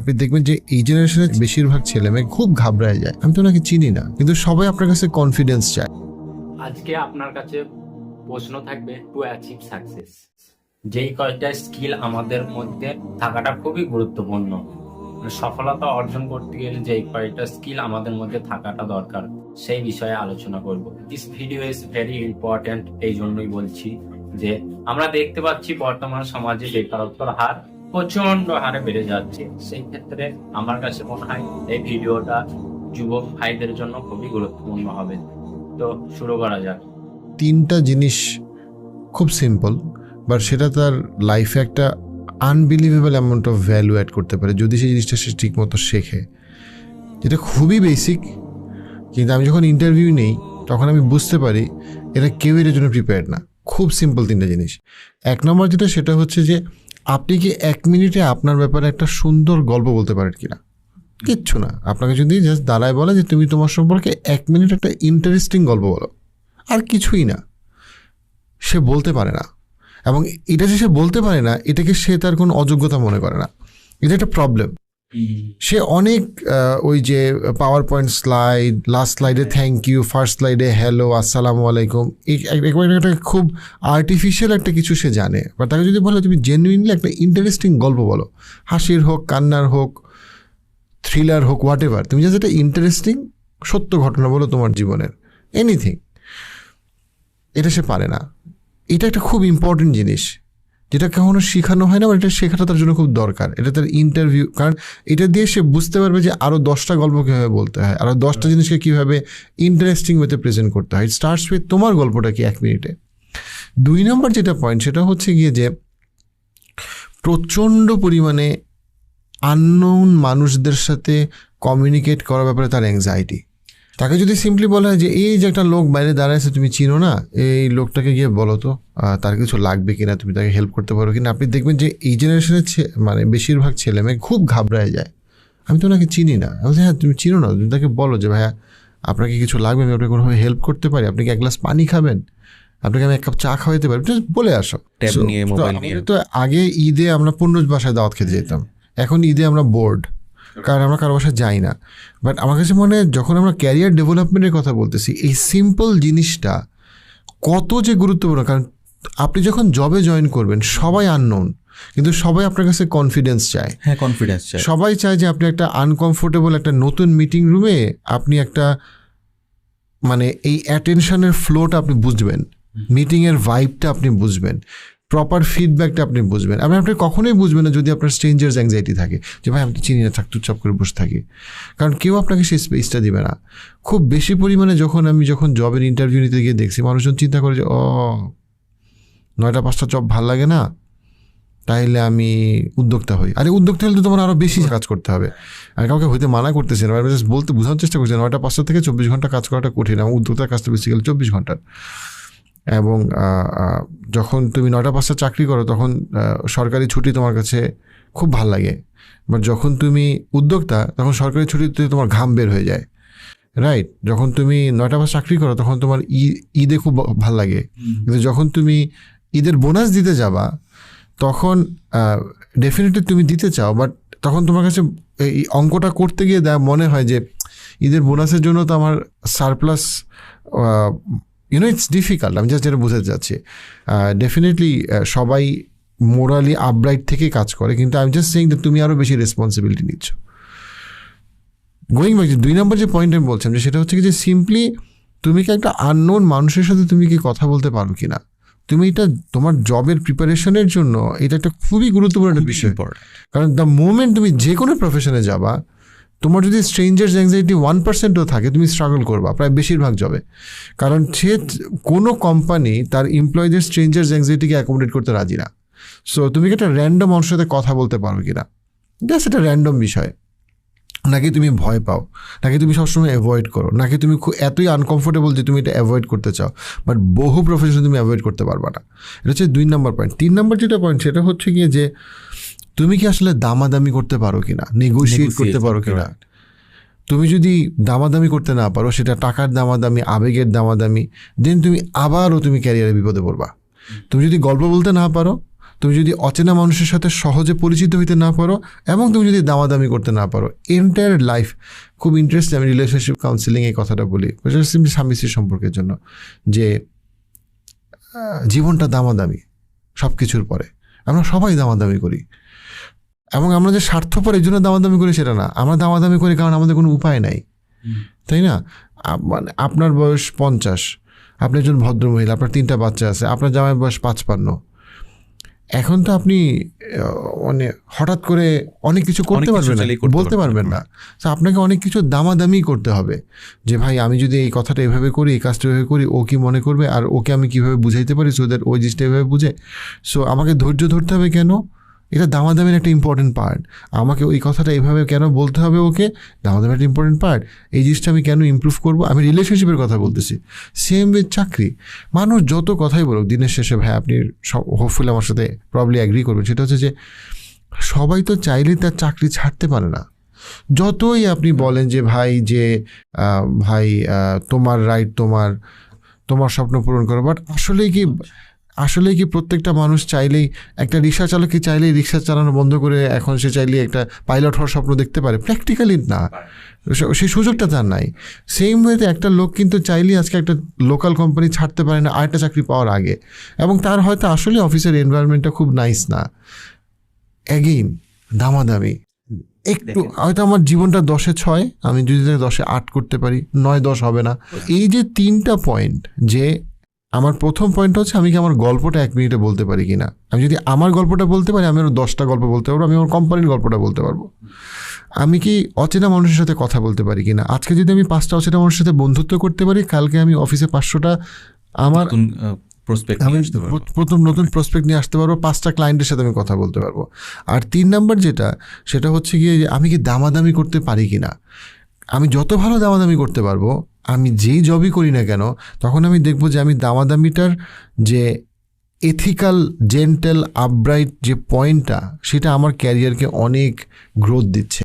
আপনি দেখবেন যে এই জেনারেশনের বেশিরভাগ ছেলে মেয়ে খুব ঘাবড়ায় যায়। আমি তো ওনাকে চিনি না, কিন্তু সবাই আপনার কাছে কনফিডেন্স চায়। আজকে আপনার কাছে প্রশ্ন থাকবে টু অ্যাচিভ সাকসেস। যেই কয়টা স্কিল আমাদের মধ্যে থাকাটা খুবই গুরুত্বপূর্ণ, সফলতা অর্জন করতে গেলে যেই কয়টা স্কিল আমাদের মধ্যে থাকাটা দরকার সেই বিষয়ে আলোচনা করব। This video is very important. এই জন্যই বলছি যে আমরা দেখতে পাচ্ছি বর্তমান সমাজে বেকারত্বের হার প্রচন্ড হারে বেড়ে যাচ্ছে। সেই ক্ষেত্রে আমার কাছে মনে হয় এই ভিডিওটা যুবক ভাইদের জন্য খুবই গুরুত্বপূর্ণ হবে। তো শুরু করা যাক। 3টা জিনিস খুব সিম্পল, বাট সেটা তার লাইফে একটা unbelievable amount of value add করতে পারে যদি সেই জিনিসটা সে ঠিক মতো শেখে। যেটা খুবই বেসিক, কিন্তু আমি যখন ইন্টারভিউ নেই তখন আমি বুঝতে পারি এটা কেউ এর জন্য প্রিপেয়ার্ড না। খুব সিম্পল 3টা জিনিস। 1 নম্বর যেটা, সেটা হচ্ছে যে আপনি কি 1 মিনিটে আপনার ব্যাপারে একটা সুন্দর গল্প বলতে পারেন কিনা। কিচ্ছু না, আপনাকে যদি জাস্ট দাঁড়ায় বলে যে তুমি তোমার সম্পর্কে 1 মিনিট একটা ইন্টারেস্টিং গল্প বলো, আর কিছুই না, সে বলতে পারে না। এবং এটা যে সে বলতে পারে না, এটাকে সে তার কোনো অযোগ্যতা মনে করে না। এটা একটা প্রবলেম। সে অনেক ওই যে পাওয়ার পয়েন্ট স্লাইড, লাস্ট স্লাইডে থ্যাংক ইউ, ফার্স্ট স্লাইডে হ্যালো, আসসালামু আলাইকুম, একটা খুব আর্টিফিশিয়াল একটা কিছু সে জানে। বা তাকে যদি বলো তুমি জেনুইনলি একটা ইন্টারেস্টিং গল্প বলো, হাসির হোক, কান্নার হোক, থ্রিলার হোক, হোয়াট এভার, তুমি জাস্ট একটা ইন্টারেস্টিং সত্য ঘটনা বলো তোমার জীবনের, এনিথিং, এটা সে পারে না। এটা একটা খুব ইম্পর্টেন্ট জিনিস যেটা কখনো শেখানো হয় না, বা এটা শেখাটা তার জন্য খুব দরকার। এটা তার ইন্টারভিউ, কারণ এটা দিয়ে সে বুঝতে পারবে যে আরও 10টা গল্প কীভাবে বলতে হয়, আরও 10টা জিনিসকে কীভাবে ইন্টারেস্টিং ওয়েতে প্রেজেন্ট করতে হয়। স্টার্টস উইথ তোমার গল্পটা কি 1 মিনিটে। 2 নম্বর যেটা পয়েন্ট, সেটা হচ্ছে গিয়ে যে প্রচণ্ড পরিমাণে আননোন মানুষদের সাথে কমিউনিকেট করার ব্যাপারে তার অ্যাংজাইটি। তাকে যদি সিম্পলি বলা হয় যে এই যে একটা লোক বাইরে দাঁড়াইছে তুমি চিনো না, এই লোকটাকে গিয়ে বলো তো তার কিছু লাগবে কিনা, তুমি তাকে হেল্প করতে পারো কিনা, আপনি দেখবেন যে এই জেনারেশনের বেশিরভাগ ছেলে মেয়ে খুব ঘাবড়ায় যায়। আমি তো ওনাকে চিনি না। আমি বলছি হ্যাঁ তুমি চিনো না, তুমি তাকে বলো যে ভাইয়া আপনাকে কিছু লাগবে, আমি আপনাকে কোনোভাবে হেল্প করতে পারি, আপনি কি 1 গ্লাস পানি খাবেন, আপনাকে আমি 1 কাপ চা খাওয়াইতে পারি, বলে আসো। তো আগে ঈদে আমরা পূর্ণ বাসায় দাওয়াত খেতে যেতাম, এখন ঈদে আমরা বোর্ড, কারণ আমরা কারো বাসায় যাই না। বাট আমার কাছে মনে হয় যখন আমরা ক্যারিয়ার ডেভেলপমেন্টের কথা বলতেছি, এই সিম্পল জিনিসটা কত যে গুরুত্বপূর্ণ। কারণ আপনি যখন জবে জয়েন করবেন সবাই আননোন, কিন্তু সবাই আপনার কাছে কনফিডেন্স চায়। হ্যাঁ, কনফিডেন্স চায়। সবাই চায় যে আপনি একটা আনকমফোর্টেবল একটা নতুন মিটিং রুমে আপনি একটা এই অ্যাটেনশনের ফ্লোটা আপনি বুঝবেন, মিটিংয়ের ভাইবটা আপনি বুঝবেন, প্রপার ফিডব্যাকটা আপনি বুঝবেন। আপনি কখনোই বুঝবেন না যদি আপনার স্ট্রেঞ্জার্স অ্যাংজাইটি থাকে যে ভাই আমি তো চিনি না, থাক চুপচাপ করে বসে থাকি, কারণ কেউ আপনাকে সেই স্পেসটা দিবে না। খুব বেশি পরিমাণে আমি যখন জবের ইন্টারভিউ নিতে গিয়ে দেখছি মানুষজন চিন্তা করে যে 9টা 5টা জব ভাল লাগে না, তাইলে আমি উদ্যোক্তা হই। আরে উদ্যোক্তা হলে তো তোমার আরও বেশি কাজ করতে হবে। আমি কাউকে হইতে মানা করতেছি না, বলতে বোঝানোর চেষ্টা করছি 9টা 5টা থেকে 24 ঘন্টা কাজ করাটা কঠিন, এবং উদ্যোক্তার কাজটা বেসিক্যালি 24 ঘন্টার। এবং যখন তুমি 9টা 5টা চাকরি করো তখন সরকারি ছুটি তোমার কাছে খুব ভাল লাগে, বাট যখন তুমি উদ্যোক্তা তখন সরকারি ছুটিতে তোমার ঘাম বের হয়ে যায়, রাইট? যখন তুমি 9টা 5 চাকরি করো তখন তোমার ঈদে খুব ভাল লাগে, কিন্তু যখন তুমি ঈদের বোনাস দিতে যাবা তখন ডেফিনেটলি তুমি দিতে চাও, বাট তখন তোমার কাছে এই অঙ্কটা করতে গিয়ে মনে হয় যে ঈদের বোনাসের জন্য তো আমার সারপ্লাস, ইটস ডিফিকাল্ট। আমি জাস্ট যেটা বোঝাতে চাচ্ছি, ডেফিনেটলি সবাই মোরালি আপরাইট থেকে কাজ করে, কিন্তু আমি জাস্ট সেইং যে তুমি আরও বেশি রেসপন্সিবিলিটি নিচ্ছ। গোয়িং ব্যাক, 2 নম্বর যে পয়েন্ট আমি বলছিলাম যে সেটা হচ্ছে কি যে সিম্পলি তুমি কি একটা আননোন মানুষের সাথে তুমি কি কথা বলতে পারো কিনা। তুমি এটা তোমার জবের প্রিপারেশনের জন্য এটা একটা খুবই গুরুত্বপূর্ণ একটা বিষয়, কারণ দ্য মোমেন্ট তুমি যে কোনো প্রফেশনে যাবা, তোমার যদি স্ট্রেঞ্জার্স অ্যাংজাইটি 1%ও থাকে তুমি স্ট্রাগল করবা প্রায় বেশিরভাগ জবে। কারণ কোনো কোম্পানি তার এমপ্লয়ীদের স্ট্রেঞ্জার্স অ্যাংজাইটিকে অ্যাকোমোডেট করতে রাজি না। সো তুমি কি একটা র্যান্ডম মানুষের সাথে কথা বলতে পারো কিনা, জাস্ট এটা র্যান্ডম বিষয়, নাকি তুমি ভয় পাও, নাকি তুমি সবসময় অ্যাভয়েড করো, নাকি তুমি এতই আনকমফোর্টেবল যে তুমি এটা অ্যাভয়েড করতে চাও, বাট বহু প্রফেশন তুমি অ্যাভয়েড করতে পারবা না। এটা হচ্ছে 2 নম্বর পয়েন্ট। 3 নম্বর যেটা পয়েন্ট সেটা হচ্ছে গিয়ে যে তুমি কি আসলে দামাদামি করতে পারো কিনা, নেগোশিয়েট করতে পারো কিনা। তুমি যদি দামাদামি করতে না পারো, সেটা টাকার দামাদামি, আবেগের দামাদামি, দেন তুমি আবারও তুমি ক্যারিয়ারে বিপদে পড়বা। তুমি যদি গল্প বলতে না পারো, তুমি যদি অচেনা মানুষের সাথে সহজে পরিচিত হইতে না পারো এবং তুমি যদি দামাদামি করতে না পারো, এন্টায়ার লাইফ খুব ইন্টারেস্টিং। আমি রিলেশনশিপ কাউন্সিলিং এই কথাটা বলি স্বামী স্ত্রী সম্পর্কের জন্য, যে জীবনটা দামাদামি সব কিছুর পরে। আমরা সবাই দামাদামি করি, এবং আমরা যে স্বার্থপর এই জন্য দামাদামি করি সেটা না, আমরা দামাদামি করি কারণ আমাদের কোনো উপায় নাই, তাই না? মানে আপনার বয়স 50, আপনি একজন ভদ্রমহিলা, আপনার 3টা বাচ্চা আছে, আপনার জামাইয়ের বয়স 55। এখন তো আপনি মানে হঠাৎ করে অনেক কিছু করতে পারবেন না, বলতে পারবেন না। তো আপনাকে অনেক কিছু দামাদামি করতে হবে, যে ভাই আমি যদি এই কথাটা এভাবে করি, এই কাজটা এভাবে করি, ও কি মনে করবে, আর ওকে আমি কীভাবে বুঝাইতে পারি সো দ্যাট ওই জিনিসটা এভাবে বুঝে। সো আমাকে ধৈর্য ধরতে হবে। কেন? এটা দামাদামির একটা ইম্পর্টেন্ট পার্ট। আমাকে ওই কথাটা এভাবে কেন বলতে হবে ওকে, দামাদামির একটা ইম্পর্টেন্ট পার্ট। এই জিনিসটা আমি কেন ইমপ্রুভ করবো, আমি রিলেশনশিপের কথা বলতেছি। সেম উইথ চাকরি। মানুষ যত কথাই বলুক, দিনের শেষে ভাই আপনি হোপফুলি আমার সাথে প্রবলি অ্যাগ্রি করবেন, সেটা হচ্ছে যে সবাই তো চাইলেই তার চাকরি ছাড়তে পারে না। যতই আপনি বলেন যে ভাই তোমার রাইট, তোমার স্বপ্ন পূরণ করো, বাট আসলেই কি প্রত্যেকটা মানুষ চাইলেই, একটা রিক্সা চালক কি চাইলেই রিক্সা চালানো বন্ধ করে এখন সে চাইলেই একটা পাইলট হওয়ার স্বপ্ন দেখতে পারে? প্র্যাকটিক্যালি না, সেই সুযোগটা তার নাই। সেম ওয়েতে একটা লোক কিন্তু চাইলেই আজকে একটা লোকাল কোম্পানি ছাড়তে পারে না আরেকটা চাকরি পাওয়ার আগে, এবং তার হয়তো আসলে অফিসের এনভায়রনমেন্টটা খুব নাইস না। অ্যাগেইন দামাদামি। একটু হয়তো আমার জীবনটা 10-এ 6, আমি যদি 10-এ 8 করতে পারি, 9-10 হবে না। এই যে 3টা পয়েন্ট, যে আমার প্রথম পয়েন্টটা হচ্ছে আমি কি আমার গল্পটা 1 মিনিটে বলতে পারি কিনা। আমি যদি আমার গল্পটা বলতে পারি, আমি আরও 10টা গল্প বলতে পারবো, আমি আমার কোম্পানির গল্পটা বলতে পারবো। আমি কি অচেনা মানুষের সাথে কথা বলতে পারি কিনা। আজকে যদি আমি 5টা অচেনা মানুষের সাথে বন্ধুত্ব করতে পারি, কালকে আমি অফিসে 500টা আমার প্রথম নতুন প্রসপেক্ট নিয়ে আসতে পারবো, 5টা ক্লায়েন্টের সাথে আমি কথা বলতে পারবো। আর 3 নাম্বার যেটা, সেটা হচ্ছে গিয়ে যে আমি কি দামাদামি করতে পারি কিনা। আমি যত ভালো দামাদামি করতে পারবো, আমি যেই জবই করি না কেন, তখন আমি দেখবো যে আমি দামাদামিটার যে এথিক্যাল, জেন্টেল, আপব্রাইট যে পয়েন্টটা, সেটা আমার ক্যারিয়ারকে অনেক গ্রোথ দিচ্ছে।